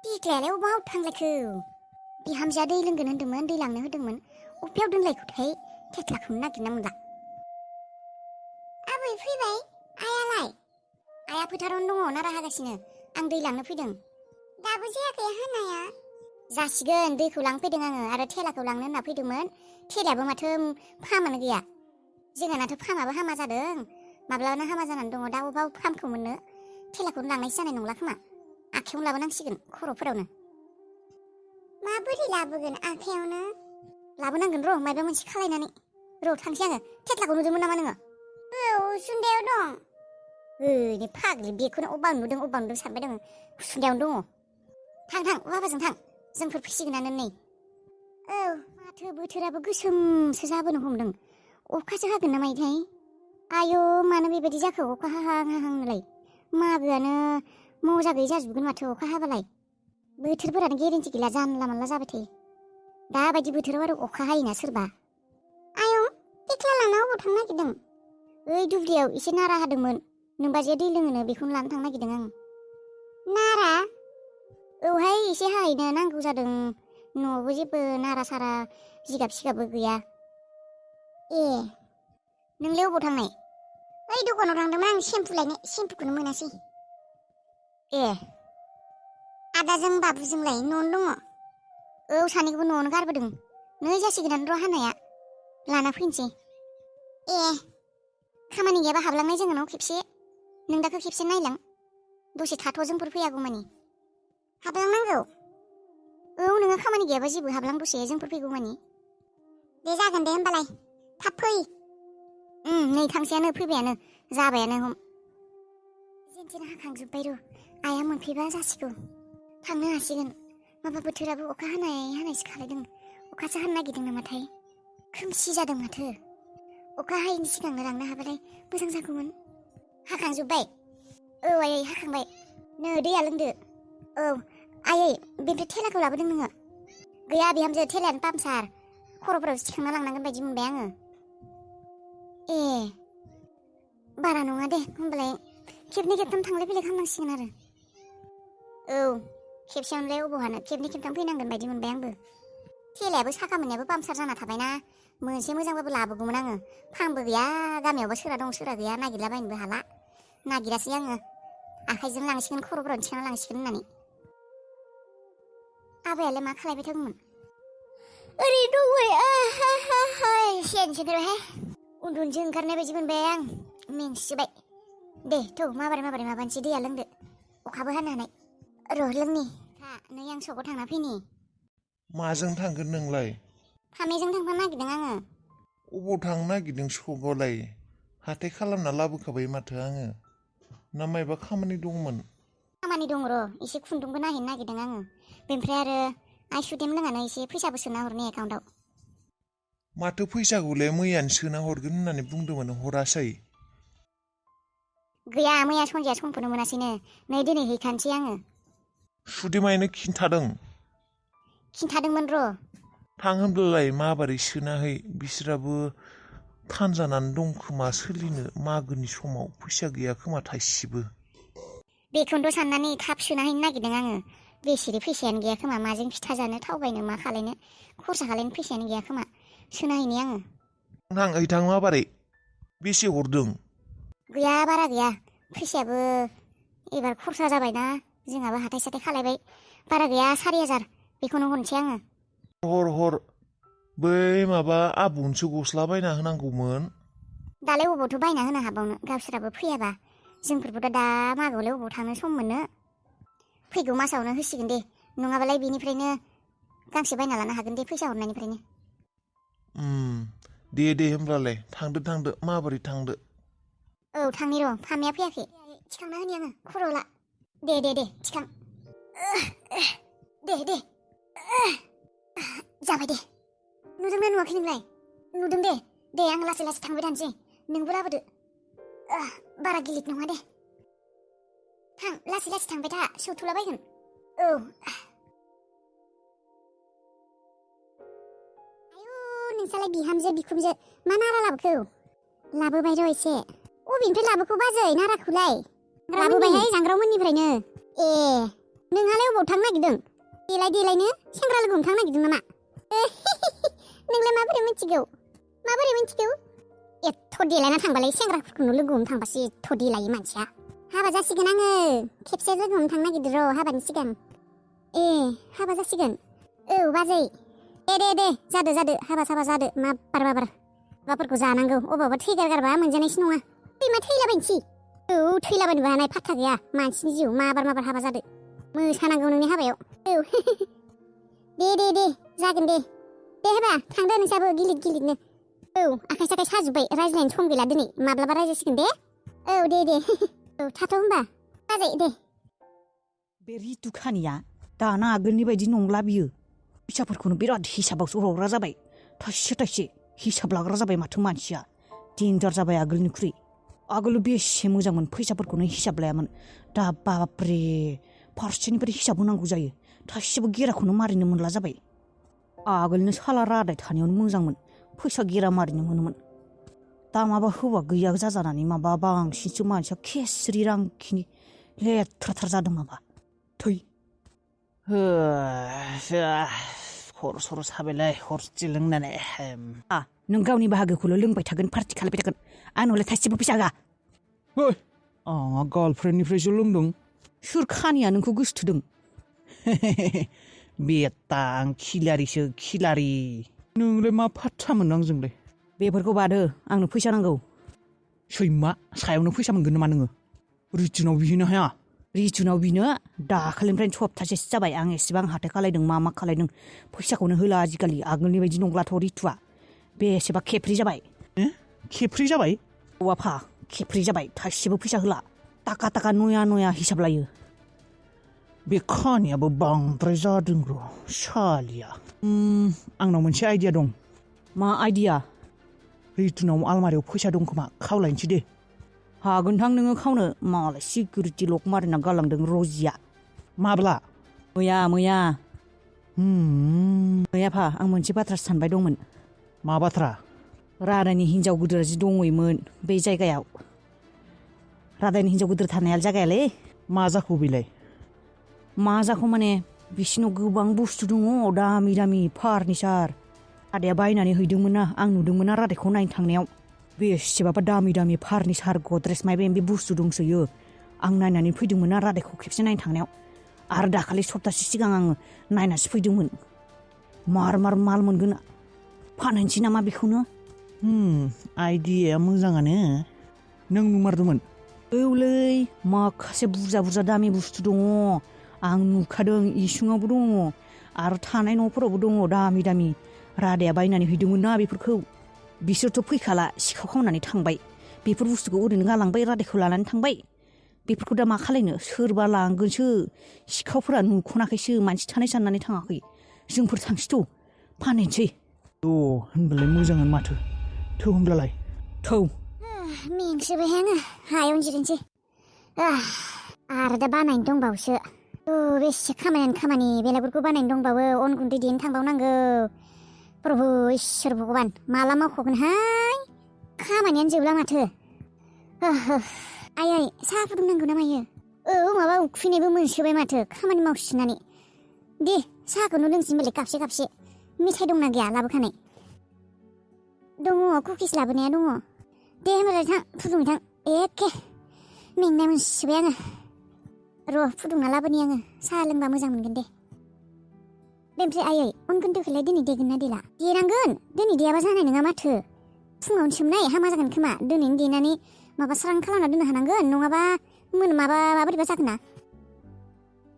बिग्लायालाय अबाव थांलायखो बिहामजोआ दै लोंगोन होन्दोंमोन दै लांनो होदोंमोन अबेयाव दोनलायखोथाय थेथ्लाखौनो नागिरना मोनला आबै फैबाय आयालाय आया फोथारावनो दङ नारा हागासिनो आं दै लांनो फैदों दाबो जायाखै हानाया जासिगोन दैखौ लांफैदों आङो आरो थेलाखौ लांनो होनना फैदोंमोन थेलायाबो माथो फामानो गैया जोंहानाथ' फामाबो हामा जादों माब्लाबानो हामा जानानै दङ दा अबाव फामखौ मोननो थेलाखौनो लांनायसो जानाय नंला खोमा आखायावनो लाबोनांसिगोन खर'फोरावनो माबोरै लाबोगोन आखायावनो लाबोनांगोन र' माबा मोनसे खालायनानै र' थांसै आङो थेथ्लाखौ नुदोंमोन नामा नोङो औ उसुन्दायाव दं ओइ फाग्लि बेखौनो अबा नुदों सानबाय दङ उसुन्दायावनो दङ थां बाबाजों थां जोंफोर फैसिगोनानो नै औ माथो बोथोराबो गोसोमसो जाबोनो हमदों अखासो हागोन ना मायोथाय आयौ मानो बेबायदि जाखो अखा हाहांलाय मागोआनो मजा गैयै जाजोबगोन माथो अखा हाबालाय बोथोरफोरानो गेरेन्टि गैला जानला मानला जाबाय थायो दाबायदि बोथोराव आरो अखा हायोना सोरबा आयं थेख्ला लाना अबाव थांनो नागिरदों ओइ दुब्लियाव एसे नारा हादोंमोन नोंबाजैया दै लोङोनो बेखौनो लानो थांनो नागिरदों आं नारा औहाय एसे हाहैनो नांगौ जादों न'आवबो जेबो नारा सारा जिगाब सिगाबबो गैया ए नोंलाय अबाव थांनाय ओइ दखानाव थांदोंमोन आं सेम्पु लायनो सेम्पुखौनो मोनासै ए आदाजों बाबुजोंलाय न'आवनो दङ औ सानैखौबो न'आवनो गारबोदों नै जासिगोनानो र' हानाया लाना फैनोसै ए खामानि गैयाबा हाबलांनाय जोङो नाव खेबसे नों दाखौ खेबसे नायलां दसे थाथ' जोंफोर फैयागौमानि हाबलांनांगौ औ नोङो खामानि गैयाबा जेबो हाबलां दसे जोंफोर फैगौमानि दे जागोन दे होमबालाय थाब फै नै थांसैयानो फैबायानो जाबायानो हम जेन हाखांजोब्बाय र' आइया मोनफैबा जासिगौ थांनो हासिगोन माबा बोथोराबो अखा हानायसो खालायदों अखासो हानो नागिरदों नामाथाय खोमसि जादों माथो अखा हायैनि सिगांनो लांनो हाबालाय मोजां जागौमोन हाखांजोब्बाय औ आयै हाखांबाय नै दैया लोंदो औ आयै बेनिफ्राय थेलाखौ लाबोदों नोङो गैया बिहामजो थेलायानो पामसार खर'फोरावसो थिखांना लांनांगोन बायदि मोनबाय आङो ए बारा नङा दे होमबालाय खेबनै खेबथाम थांलाय फैलाय खालामनांसिगोन आरो औ खेबसेयावनोलाय अबाव हानो खेबनै खेबथाम फैनांगोन बायदि मोनबाय आंबो थेलायाबो साखा मोननायाबो पामसार जाना थाबायना मोनसे मोजांबाबो लाबोगौमोन आङो फांबो गैया गामियावबा सोरा दं सोरा गैया नागिरलाबायनोबो हाला नागिरासै आङो आखाइजों लांसिगोन खर'फोरावनो थिखांना लांसिगोन होननानै आबायालाय मा खालायबाय थादोंमोन ओरैनो दंबाय सेनसोदोहाय उन्दुनोसो ओंखारनाय बायदि मोनबाय आं मेंसिबाय दे थ' माबोरै माबानोसै दैया लोंदो अखाबो हानो हानाय र' लोंनि नै आं सकआव थांना फैनि माजों थांगोन नोंलाय फामेजों थांफानो नागिरदों आङो अबाव थांनो नागिरदों सकआवलाय हाथाय खालामना लाबोखाबाय माथो आङो ना मायबा खामानि दंमोन खामानि दं र' एसे खुन्दुंबो नायहैनो नागिरदों आङो बेनिफ्राय आरो आइ सुदेम लोंनानै एसे फैसाबो सोना हरनि एकाउन्टाव माथो फैसाखौलाय मैयानो सोना हरगोन होननानै बुंदोंमोन हरासै गैया मैया सनजिया समखौनो मोनासैनो नै दिनै हैखानोसै आङो सुदेमायनो खिन्थादोंमोन र' थां होनब्लालाय माबोरै सोनाहै बिसोराबो फानजानानै दं खोमा सोलिनो मागोनि समाव फैसा गैया खोमा थाइसेबो बेखौनोथ' साननानै थाब सोना हैनो नागिरदों आङो बेसेरे फैसायानो गैया खोमा माजों फिथा जानो थाव बायनो मा खालायनो खरसा खालायनो फैसायानो गैया खोमा सोना हैनि आङो थां माबोरै बेसे हरदों गैया बारा गैया फैसायाबो एबार खरसा जाबायना जोंहाबो हाथाय साथाय खालायबाय बारा गैया 4,000 बेखौनो हरनोसै आङो हर बै माबा आबौनोसो गस्ला बायना होनांगौमोन दालाय अबावथ' बायना होनो हाबावनो गावसोराबो फैयाबा जोंफोरबो दा मागोआवलाय अबाव थांनो सम मोनो फैगौ मासावनो होसिगोन दे नङाबालाय बेनिफ्रायनो गांसे बायना लानो हागोन दे फैसा हरनायनिफ्रायनो दे होमब्लालाय थांदो माबोरै थांदो औ थांनि र' फामिया फैयाखै थिखांना होनि आङो खर'आव ला दे थिखां दे जाबाय दे नुदोंना नुवाखै नोंलाय नुदों दे आं लासै थांबाय थानोसै नोंबो लाबोदो बारा गिलिद नङा दे थां लासै थांबाय था सौथुलाबायगोन औ आयु नोंसालाय बिहामजो बिखुमजो मा नारा लाबोखौ लाबोबाय र' एसे अबेनिफ्राय लाबोखौ बाजै नाराखौलाय लाबोबायहाय जांग्रावमोननिफ्रायनो ए नोंहालाय अबाव थांनो नागिरदों देलायनो सेंग्रा लोगो हमनो थांनो नागिरदों नामा नोंलाय माबोरै मिथिगौ एथ' देलायना थांबालाय सेंग्राफोरखौनो लोगो हमनो थांबासो एथ' देलायो मानसिया हाबा जासिगोन आङो खेबसे लोगो हमनो थांनो नागिरदों र' हाबानि सिगां ए हाबा जासिगोन औ बाजै दे जादो हाबा जादो माबाफोरखौ जानांगौ अबावबा थैगारगारबा मोनजानायसो नङा दैमा थैलाबायनोसै औ थैलाबायनोबो हानाय फात्ता गैया मानसिनि जिउ माबार हाबा जादो मोसानांगौ नोंनि हाबायाव औ दे जागोन दे होबा थांदो नोंसाबो गिलिरनो औ आखाइ साजोब्बाय रायज्लायनो सम गैला दिनै माब्लाबा रायज्लायसिगोन दे औ दे औ थाथ' होनबा बाजै दे बे रितु खानिया दाना आगोलनि बायदि नंला बियो फैसाफोरखौनो बिराद हिसाबावसो हरग्रा जाबाय थाइसे हिसाब लाग्रा जाबाय माथो मानसिया डेन्जार जाबाय आगोलनिख्रुइ आगोल बेसे मोजांमोन फैसाफोरखौनो हिसाब लायामोन दा बाबरे फारसेनिफ्राय हिसाब होनांगौ जायो थाइसेबो गेराखौनो मारिनो मोनला जाबाय आगोलनो साला रादाय थानायावनो मोजांमोन फैसा गेरा मारिनो मोनोमोन दा माबा हौवा गैया जाजानानै माबा बांसिनसो मानसिया केसरि रांखिनि लेथ्राथार जादों माबा थै खर' साबायलाय हरसे लोंनानै नों गावनि बाहागोखौल' लोंबाय थागोन पार्टि खालायबाय थागोन आंनावलाय थाइसेबो फैसा होआ आंहा गार्लफ्रेन्डनिफ्रायसो लोंदों सोर खानिया नोंखौ गोसोथोदों बेटा आं खिलारि नोंलाय मा फात्ता मोन आंजोंलाय बेफोरखौ बादो आंनो फैसा नांगौ सैमा सायावनो फैसा मोनगोन नामा नोङो रितुनाव बिहैनो हाया रितुनाव बिनो दाखालिनिफ्रायनो सप्तासेसो जाबाय आं एसेबां हाथाय खालायदों मा खालायदों फैसाखौनो होला आजिखालि आगोलनि बायदि नंलाथ' रितुआ बेसेबा खेफ्रि जाबाय खेफ्रि जाबाय औवाफा खेफ्रि जाबाय थाइसेबो फैसा होला टाका नया हिसाब लायो बे खानियाबो बांद्राय जादों र' सालिया आंनाव मोनसे आइडिया दं मा आइडिया रितुनाव आलमारियाव फैसा दं खोमा खावलायनोसै दे हागोनथां नोङो खावनो मालाय सिकिउरिटि लक मारिना गालांदों रजिया माब्ला मैयाफा आं मोनसे बाथ्रा सानबाय दंमोन मा बाथ्रा रादानि हिनजाव गिदिरा जि दङैमोन बे जायगायाव रादानि हिनजाव गिदिर थानाया जायगायालै मा जाखो बेलाय मा जाखो माने बिसिनाव गोबां बुस्थु दङ दामि फार्निचार रादाया बायनानै हैदोंमोन ना आं नुदोंमोन ना रादाखौ नायनो थांनायाव बेसेबाबा दामि फार्निचार गद्रेज माइबा बे बुस्थु दंसोयो आं नायनानै फैदोंमोन ना रादाखौ खेबसे नायनो थांनायाव आरो दाखालि सप्तासे सिगां आङो नायनासो फैदोंमोन मार माल मोनगोन फानहैनोसै नामा बेखौनो आइडियाया मोजाङानो नों नुमारदोंमोन औलै माखासे बुरजा दामि बुस्थु दङ आं नुखादों इसिङावबो दङ आरो थानाय न'फोरावबो दङ दामि रादाया बायनानै हैदोंमोन ना बेफोरखौ बिसोरथ' फैखाला सिखाव खावनानै थांबाय बेफोर बुस्थुखौ ओरैनो गालांबाय रादायखौ लानानै थांबाय बेफोरखौ दा मा खालायनो सोरबा लांगोनसो सिखावफोरा नुख'नाखैसो मानसि थानाय साननानै थाङाखै जोंफोर थांसैथ' फानहैनोसै होनबालाय मोजाङानो माथो थौ होनब्लालाय थौ मेंसोबाय आङो हायावनो जिरायनोसै आरो दा बानायनो दंबावोसो बेसे खामानि बेलागुरखौ बानायनो दंबावो अन गुन्दै देनो थांबावनांगौ प्रभु इसोर भगबान माला मावख'गोनहाय खामानियानो जोबला माथो आइ साहा फुदुंनांगौ ना मायो माबा उखैनायबो मोनसोबाय माथो खामानि मावसिनानै दे साहाखौनो लोंसै होनबालाय कापसे मेथाइ दंना गैया लाबोखानाय दङ कुकिस लाबोनाया दङ दे होनबालाय थां फुदुंनो थां एखे मेंनाय मोनसोबाय आङो र' फुदुंना लाबोनि आङो साहा लोंबा मोजां मोनगोन दे ओमफ्राय आयै अन गुन्दैखौलाय दिनै देगोन ना देला देनांगोन दिनै देयाबा जानाय नङा माथो फुङावनो सोमनाय हामा जागोन खोमा दिनैनो देनानै माबा स्रां खालामना दोननो हानांगोन नङाबा माबोरैबा जागोन ना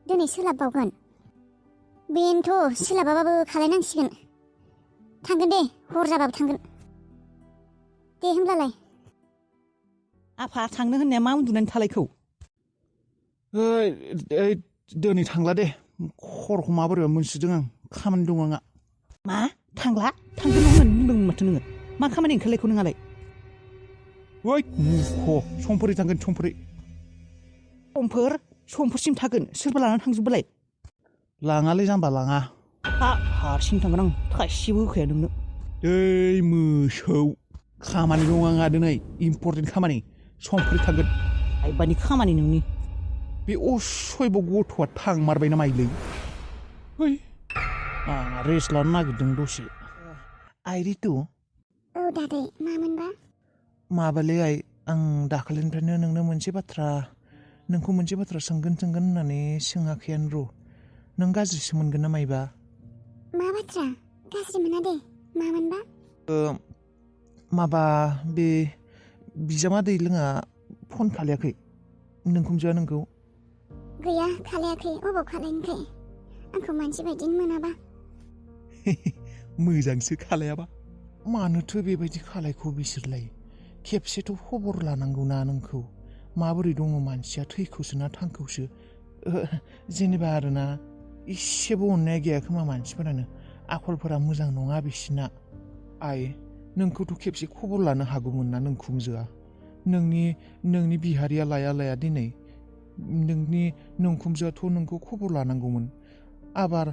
दिनै सोलाबबावगोन बेनोथ' सोलाबाबाबो खालायनांसिगोन थांगोन दे हर जाबाबो थांगोन दे होमब्लालाय आफा थांनो होननाया मा उन्दुनानै थालायखौ दिनै थांला दे खर'खौ माबोरैबा मोनसोदों आं खामानि दं आंहा मा थांगोन होननानै बुंदोंमोन माथो नोङो मा खामानि ओंखारलायखौ नोंहालाय समफोरै थांगोन समफोरसिम थागोन सोरबा लानानै थांजोबबालाय लाङालै जाम्बा लाङा हारसिं थांगोन आं थाइसेबो होखाया नोंनो मोसौ खामानि दं आंहा दिनै इम्पर्टेन्ट खामानि समफोरै थांगोन आइबानि खामानि नोंनि बे असयब' गथ'आ थांमारबाय नामायलै है आं रेस्ट लानो नागिरदों दसे आइ रितु औ दादै मामोनबा माबालै आइ आं दाखालिनिफ्रायनो नोंखौ मोनसे बाथ्रा सोंगोन होननानै सोङाखैयानो र' नों गाज्रिसो मोनगोन ना मायबा मा बाथ्रा गाज्रि मोना दे मामोनबा माबा बे बिजामादै लोङा फन खालायाखै नोंखुनजोआ नोंखौ गैया खालायाखै अबाव खालायनोखाय आंखौ मानसि बायदिनो मोनाबा मोजांसो खालायाबा मानोथो बेबायदि खालायखौ बिसोरलाय खेबसेथ' खबर लानांगौना नोंखौ माबोरै दङ मानसिया थैखौसो ना थांखौसो जेनेबा आरोना इसेबो अननाया गैया खोमा मानसिफोरानो आखलफोरा मोजां नङा बिसिना आइ नोंखौथ' खेबसे खबर लानो हागौमोन ना नोंखुनजोआ नोंनि बिहारिया लाया दिनै नोंनि नोंखुनजोआथ' नोंखौ खबर लानांगौमोन आबार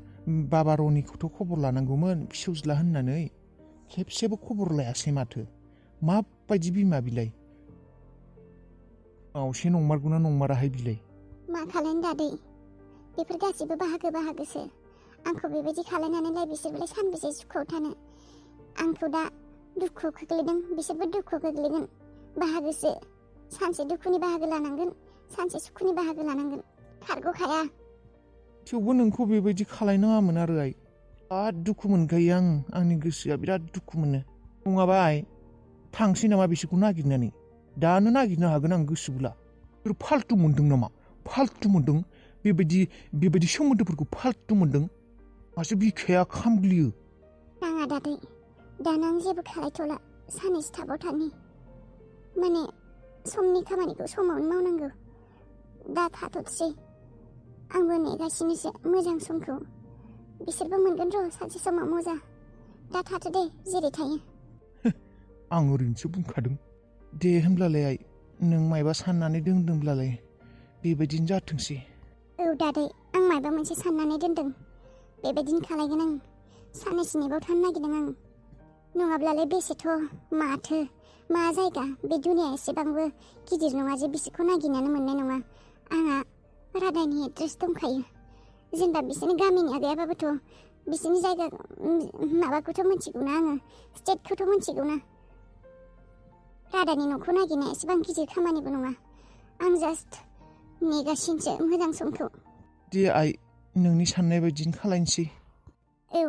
बाबा रनिखौथ' खबर लानांगौमोन फिसौज्ला होननानै खेबसेबो खबर लायासै माथो माबायदि बिमा बिलाय मावसे नंमारगौना नंमाराहाय बिलाय मा खालायनो दादै बेफोर गासिबो बाहागोसो आंखौ बेबायदि खालायनानैलाय बिसोरलाय सानबेसे सुखुआव थानो आंखौ दा दुखुआव खोख्लैदों बिसोरबो दुखुआव गोग्लैगोन बाहागोसो सानसे दुखुनि बाहागो लानांगोन सानसे सुखुनि बाहागो लानांगोन खारग'खाया थेवबो नोंखौ बेबायदि खालायनाङामोन आरो आइ बिराद दुखु मोनखायो आंनि गोसोआ बिराद दुखु मोनो नङाबा आइ थांसै नामा बिसोरखौ नागिरनानै दानो नागिरनो हागोन आं गोसोब्ला फाल्थु मोन्दों नामा फाल्थु मोन्दों बेबायदि सोमोन्दोफोरखौ फाल्थु मोन्दों मासो बिखाया खामग्लियो नाङा दादै दाना आं जेबो खालायथ'ला सानैसो थाबाव थानि माने समनि खामानिखौ समावनो मावनांगौ दा थाथ'सै आंबो नेगासिनोसो मोजां समखौ बिसोरबो मोनगोन र' सानसे समाव मोजां दा थाथ'दे जेरै थायो आं ओरैनोसो बुंखादों दे होनब्लालाय आइ नों मायबा साननानै दोनदोंब्लालाय बेबायदिनो जाथोंसै औ दादै आं मायबा मोनसे साननानै दोनदों बेबायदिनो खालायगोन आं साननैसो नेबाव थानो नागिरदों आं नङाब्लालाय बेसेथ' माथो मा जायगा बे दुनिया एसेबांबो गिदिर नङा जे बिसोरखौ नागिरनानै मोननाय नङा आंहा रादानि एड्रेस दंखायो जेनेबा बिसोरनि गामिनिया गैयाबाबोथ' बिसोरनि जायगा माबाखौथ' मिथिगौना आङो स्टेटखौथ' मिथिगौना रादानि न'खौ नागिरनाया एसेबां गिदिर खामानिबो नङा आं जास्ट नेगासिनोसो मोजां समखौ दे आइ नोंनि साननाय बायदिनो खालायनोसै औ